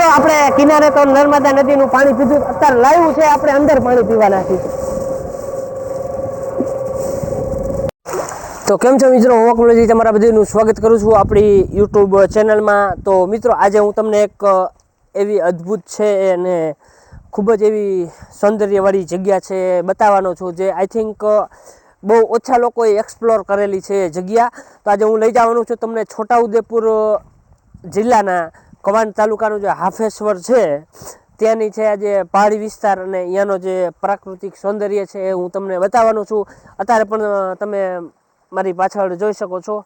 મિત્રો આપણે કિનારે તો નર્મદા નદીનું પાણી પીધું, અત્યારે લાવ્યું છે આપણે અંદર પાણી પીવાના છીએ. તો કેમ છો મિત્રો, હું વકુલજી તમારા બધાનું સ્વાગત કરું છું આપણી યુટ્યુબ ચેનલમાં. તો મિત્રો આજે હું તમને એક એવી અદ્ભુત છે અને ખૂબ જ એવી સૌંદર્યવાળી જગ્યા છે બતાવવાનો છું, જે આઈ થિંક બહુ ઓછા લોકોએ એક્સપ્લોર કરેલી છે જગ્યા. તો આજે હું લઈ જવાનું છું તમને છોટાઉદેપુર જિલ્લાના કવાંટ તાલુકાનું જે હાફેશ્વર છે ત્યાંની છે આજે પહાડી વિસ્તાર, અને અહીંયાનો જે પ્રાકૃતિક સૌંદર્ય છે એ હું તમને બતાવવાનું છું. અત્યારે પણ તમે મારી પાછળ જોઈ શકો છો,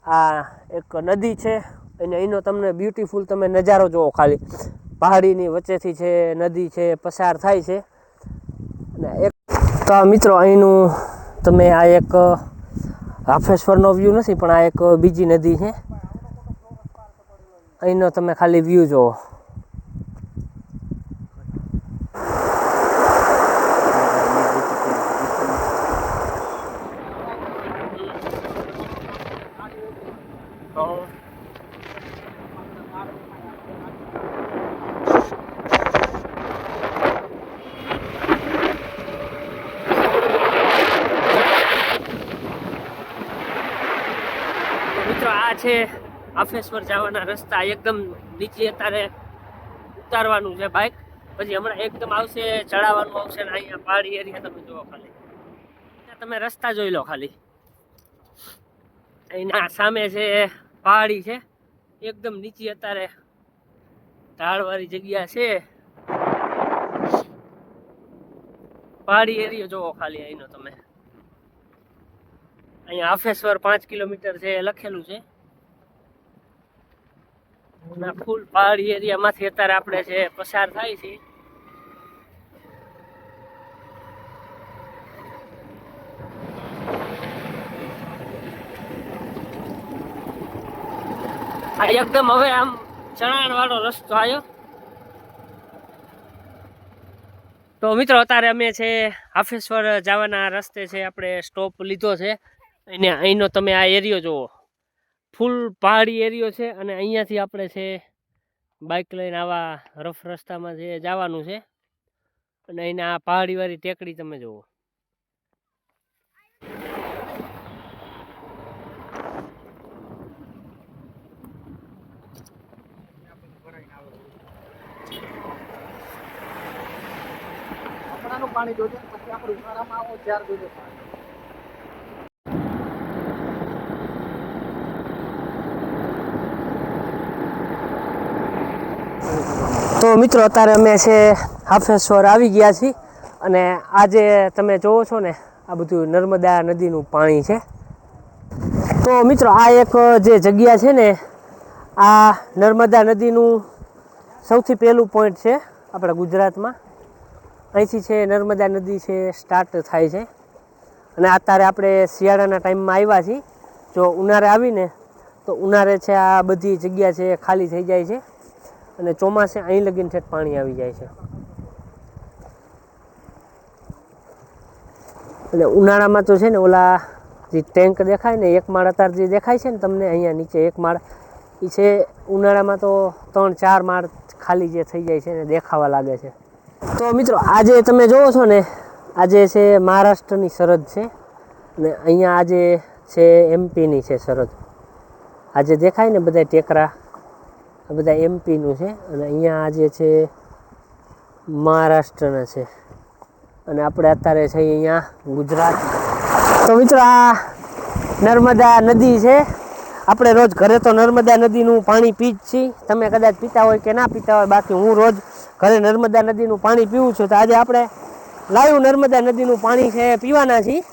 આ એક નદી છે અને એનો તમને બ્યુટીફુલ તમે નજારો જુઓ. ખાલી પહાડીની વચ્ચેથી છે નદી છે પસાર થાય છે. અને એક તો મિત્રો અહીંનું તમે આ એક હાફેશ્વરનો વ્યૂ નથી, પણ આ એક બીજી નદી છે, અહીંનો તમે ખાલી વ્યૂ જુઓ. મિત્રો આ છે હાફેશ્વર જવાના રસ્તા. એકદમ નીચે અત્યારે ઉતારવાનું છે બાઇક, પછી હમણાં એકદમ આવશે ચડાવવાનું આવશે ને અહીંયા પહાડી એરિયા તમે જુઓ. ખાલી તમે રસ્તા જોઈ લો, ખાલી અહીંના સામે છે પહાડી છે, એકદમ નીચે અત્યારે ઢાળવાળી જગ્યા છે. પહાડી એરિયો જોવો ખાલી અહીંનો તમે. અહીંયા હાફેશ્વર 5 કિલોમીટર છે લખેલું છે. ફૂલ પહાડી એરિયામાંથી અત્યારે આપણે છે પસાર થાય છે. આ એકદમ હવે આમ ચણાણ વાળો રસ્તો આવ્યો. તો મિત્રો અત્યારે અમે છે હાફેશ્વર જવાના રસ્તે છે આપણે સ્ટોપ લીધો છે, અને અહીંનો તમે આ એરિયો જુઓ, ફૂલ પહાડી એરિયો છે. અને અહીંયાથી આપણે છે બાઇક લઈને આવા રફ રસ્તામાં છે જવાનું છે, અને અહીંના આ પહાડીવાળી ટેકડી તમે જુઓ. પાણી જોજો, પછી આપણે ઉનાળામાં આવો ત્યાર જોજો પાણી. તો મિત્રો અત્યારે અમે છે હાફેશ્વર આવી ગયા છીએ, અને આજે તમે જોવો છો ને આ બધું નર્મદા નદીનું પાણી છે. તો મિત્રો આ એક જે જગ્યા છે ને, આ નર્મદા નદીનું સૌથી પહેલું પોઈન્ટ છે આપણા ગુજરાતમાં. અહીંથી છે નર્મદા નદી છે સ્ટાર્ટ થાય છે, અને અત્યારે આપણે શિયાળાના ટાઈમમાં આવ્યા છીએ. જો ઉનાળે આવીને તો ઉનાળે છે આ બધી જગ્યા છે ખાલી થઈ જાય છે, અને ચોમાસે અહીં લગીને છે પાણી આવી જાય છે. એટલે ઉનાળામાં તો છે ને ઓલા જે ટેન્ક દેખાય ને, એક માળ અત્યારે જે દેખાય છે ને તમને અહીંયા નીચે એક માળ, એ છે ઉનાળામાં તો 3-4 માળ ખાલી જે થઈ જાય છે ને દેખાવા લાગે છે. તો મિત્રો આજે તમે જોવો છો ને, આજે છે મહારાષ્ટ્રની સરહદ છે, અને અહીંયા આજે છે એમપીની છે સરહદ. આજે દેખાય ને બધા ટેકરા, આ બધા એમપીનું છે, અને અહીંયા આજે છે મહારાષ્ટ્રના છે, અને આપણે અત્યારે છે અહીંયા ગુજરાત. તો મિત્રો આ નર્મદા નદી છે. આપણે રોજ ઘરે તો નર્મદા નદીનું પાણી પી જ છીએ, તમે કદાચ પીતા હોય કે ના પીતા હોય, બાકી હું રોજ ઘરે નર્મદા નદીનું પાણી પીવું છું. તો આજે આપણે લાઈવ નર્મદા નદીનું પાણી છે પીવાના છીએ.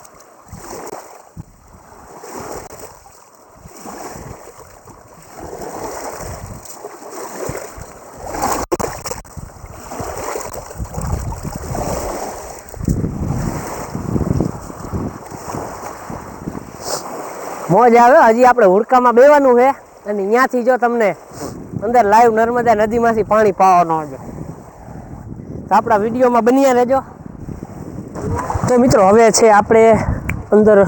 મોજ આવે. હજી આપણે હુડકામાં બેવાનું છે, અને અહીંયાથી જો તમને અંદર લાઈવ નર્મદા નદીમાંથી પાણી પાવાનો છે. તો આપણા વિડીયોમાં બન્યા રહેજો. તો મિત્રો હવે છે આપણે અંદર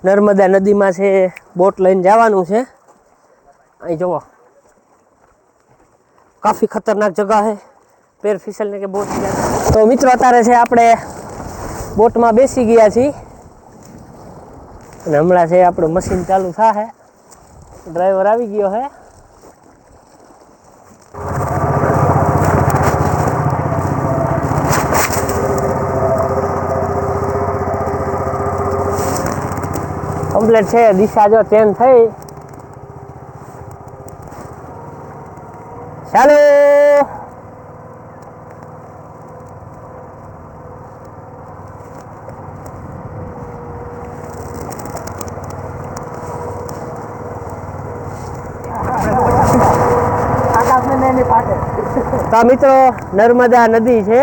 નર્મદા નદીમાં છે બોટ લઈને જવાનું છે. અહીં જુઓ काफ़ी खतरनाक जगह है, पैर फिसलने के बहुत ज़्यादा। तो मित्रों अत्यारे छे आपणे बोटमां बेसी गया छीए અને હમણાં છે આપણું મશીન ચાલુ થાશે, ડ્રાઈવર આવી ગયો છે। કમ્પ્લીટ છે, દિશા જો ચેન્જ થઈ, ચાલો। તો મિત્રો નર્મદા નદી છે,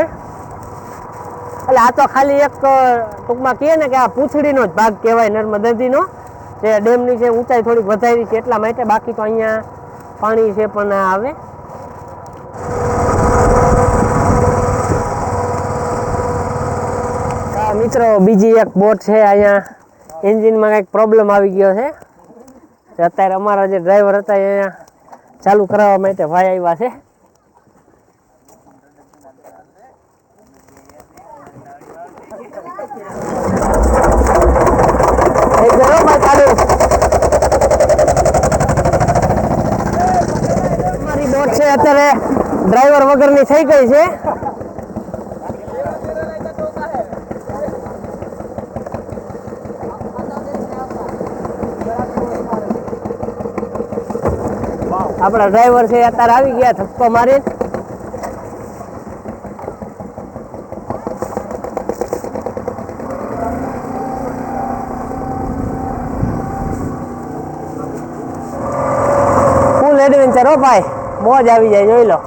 એટલે આ તો ખાલી એક ટૂંકમાં કહે ને કે આ પૂંછડીનો જ ભાગ કહેવાય નર્મદા નદીનો, જે ડેમની છે ઊંચાઈ થોડીક વધારી છે એટલા માટે, બાકી તો અહીંયા પાણી છે પણ ના આવે। મિત્રો બીજી એક બોટ છે, અહીંયા એન્જિનમાં કંઈક પ્રોબ્લેમ આવી ગયો છે, અત્યારે અમારા જે ડ્રાઈવર હતા અહીંયા ચાલુ કરાવવા માટે ભાઈ આવ્યા છે। અમારી બોટ છે અત્યારે ડ્રાઈવર વગરની થઈ ગઈ છે। આપણા ડ્રાઈવર છે અત્યારે આવી ગયા ધક્કો મારી। ફૂલ એડવેન્ચર હો ભાઈ, મોજ આવી જાય, જોઈ લો।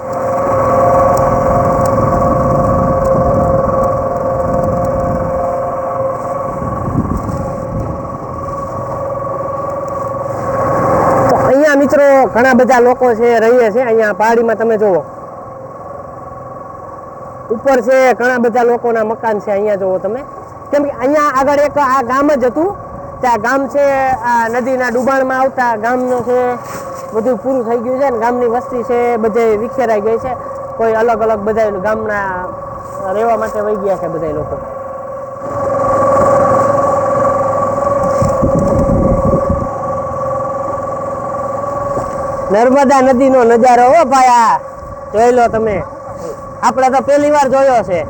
મિત્રો ઘણા બધા લોકો છે રહીએ છે અહીંયા પહાડીમાં, તમે જુઓ ઉપર છે ઘણા બધા લોકોના મકાન છે, અહીંયા જુઓ તમે, કેમ કે અહીંયા આગળ એક આ ગામ જ હતું, ત્યાં ગામ છે આ નદીના ડુબાણમાં આવતા ગામનું છે બધું પૂરું થઈ ગયું છે ને ગામની વસ્તી છે બધે વિખેરાઈ ગઈ છે, કોઈ અલગ અલગ બધા ગામના રહેવા માટે વહી ગયા છે બધા લોકો। નર્મદા નદીનો નજારો હો ભાઈ, આ જોઈ લો તમે, આપણે તો પહેલી વાર જોયો છે।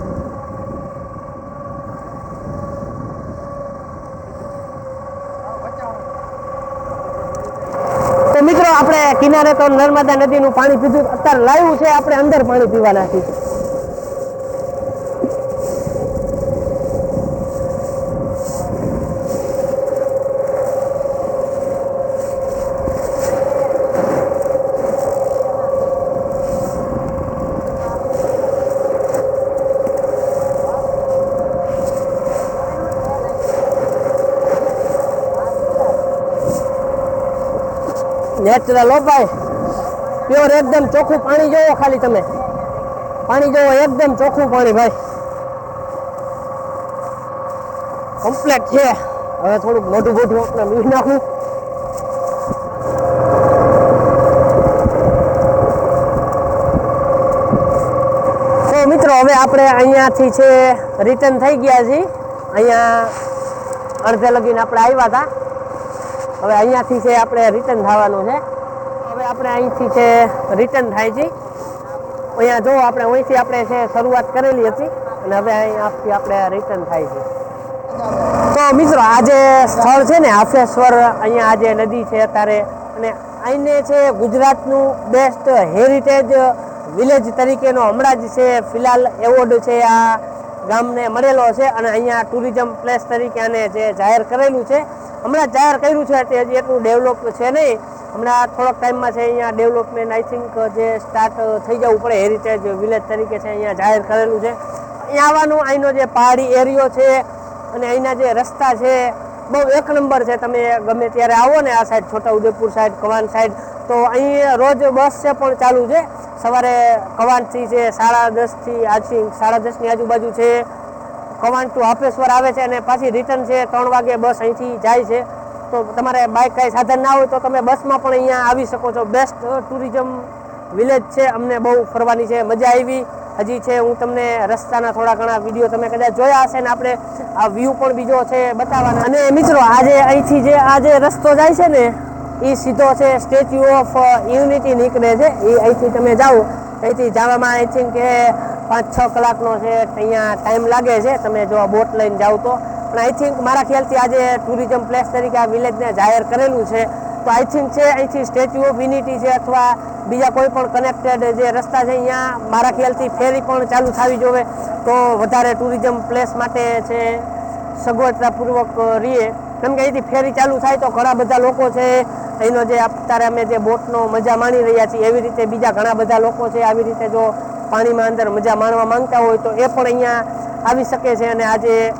તો મિત્રો આપણે કિનારે તો નર્મદા નદીનું પાણી પીધું, અત્યારે લાવ્યું છે આપણે અંદર પાણી પીવાના છીએ। નેચરલ હો ભાઈ, પ્યોર એકદમ ચોખ્ખું પાણી જોવો, ખાલી તમે પાણી જોવો, એકદમ ચોખ્ખું પાણી ભાઈ, કમ્પ્લીટ છે। હવે થોડુંક મોઢું મોઢું આપણે મીઠ નાખું। તો મિત્રો હવે આપણે અહીંયાથી છે રિટર્ન થઈ ગયા છીએ, અહીંયા અડધે લગીને આપણે આવ્યા હતા, હવે અહીંયાથી છે આપણે રિટર્ન થવાનું છે। હવે આપણે અહીંથી છે રિટર્ન થાય છે, અહીંયા જો આપણે અહીંથી આપણે છે શરૂઆત કરેલી હતી અને હવે અહીંયાથી આપણે રિટર્ન થાય છે। તો મિત્રો આ જે સ્થળ છે ને હાફેશ્વર, અહીંયા આ જે નદી છે અત્યારે, અને અહીંને છે ગુજરાતનું બેસ્ટ હેરિટેજ વિલેજ તરીકેનો હમણાં જ છે ફિલહાલ એવોર્ડ છે આ ગામને મળેલો છે, અને અહીંયા ટુરિઝમ પ્લેસ તરીકે આને જે જાહેર કરેલું છે, હમણાં જાહેર કર્યું છે, તે હજી એટલું ડેવલપ છે નહીં, હમણાં થોડોક ટાઈમમાં છે અહીંયા ડેવલપમેન્ટ આઈ થિંક જે સ્ટાર્ટ થઈ જવું પડે, હેરિટેજ વિલેજ તરીકે છે અહીંયા જાહેર કરેલું છે। અહીંયા આવવાનું, અહીંનો જે પહાડી એરિયો છે અને અહીંના જે રસ્તા છે બહુ એક નંબર છે, તમે ગમે ત્યારે આવો ને આ side Chhota Udaipur side, Kawant side, તો અહીં રોજ બસ છે પણ ચાલુ છે, સવારે કવાંટથી છે 10:30 આથી 10:30ની આજુબાજુ છે કવાંટ ટુ હાફેશ્વર આવે છે, અને પાછી રિટર્ન છે 3 વાગે બસ અહીંથી જાય છે। તો તમારે બાઇક કાંઈ સાધન ના હોય તો તમે બસમાં પણ અહીંયા આવી શકો છો, બેસ્ટ ટુરિઝમ વિલેજ છે, અમને બહુ ફરવાની છે, મજા આવી. હજી છે હું તમને રસ્તાના થોડા ઘણા વિડીયો તમે કદાચ જોયા હશે ને આપણે આ વ્યૂ પણ બીજો છે બતાવવાના. અને મિત્રો આજે અહીંથી જે આ જે રસ્તો જાય છે ને એ સીધો છે સ્ટેચ્યુ ઓફ યુનિટી નીકળે છે. એ અહીંથી તમે જાઓ, અહીંથી જવામાં આઈ થિંક કે 5-6 કલાકનો છે અહીંયા ટાઈમ લાગે છે તમે જો બોટ લઈને જાઓ તો. પણ આઈ થિંક મારા ખ્યાલથી આજે ટુરિઝમ પ્લેસ તરીકે આ વિલેજને જાહેર કરેલું છે. તો આઈ થિંક છે અહીંથી સ્ટેચ્યુ ઓફ યુનિટી છે અથવા બીજા કોઈ પણ કનેક્ટેડ જે રસ્તા છે અહીંયા મારા ખ્યાલથી ફેરી પણ ચાલુ થવી જોઈએ તો વધારે ટુરિઝમ પ્લેસ માટે છે સગવડતાપૂર્વક રહીએ. કેમ કે અહીંથી ફેરી ચાલુ થાય તો ઘણા બધા લોકો છે અહીંનો જે અત્યારે અમે જે બોટનો મજા માણી રહ્યા છીએ એવી રીતે બીજા ઘણા બધા લોકો છે આવી રીતે જો પાણીમાં અંદર મજા માણવા માંગતા હોય તો એ પણ અહીંયા આવી શકે છે. અને આજે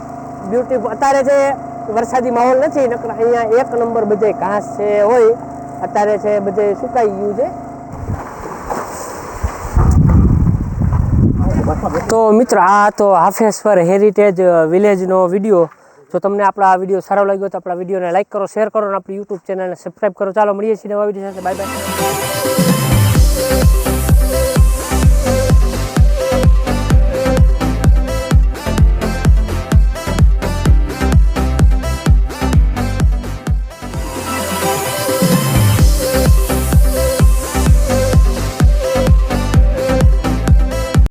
બ્યુટીફુલ અત્યારે જે વરસાદી માહોલ નથી નકર અહીંયા એક નંબર બધે ઘાસ છે હોય, અત્યારે છે બધે સુકાઈ ગયું છે. તો મિત્ર આ તો હાફેશ્વર હેરિટેજ વિલેજનો વિડીયો. જો તમને આપણા આ વિડીયો સારો લાગ્યો તો આપણા વિડીયોને લાઈક કરો, શેર કરો અને આપણી યુટ્યુબ ચેનલને સબસ્ક્રાઈબ કરો. ચાલો મળીએ છીએ નવા વિડીયો સાથે. Bye bye.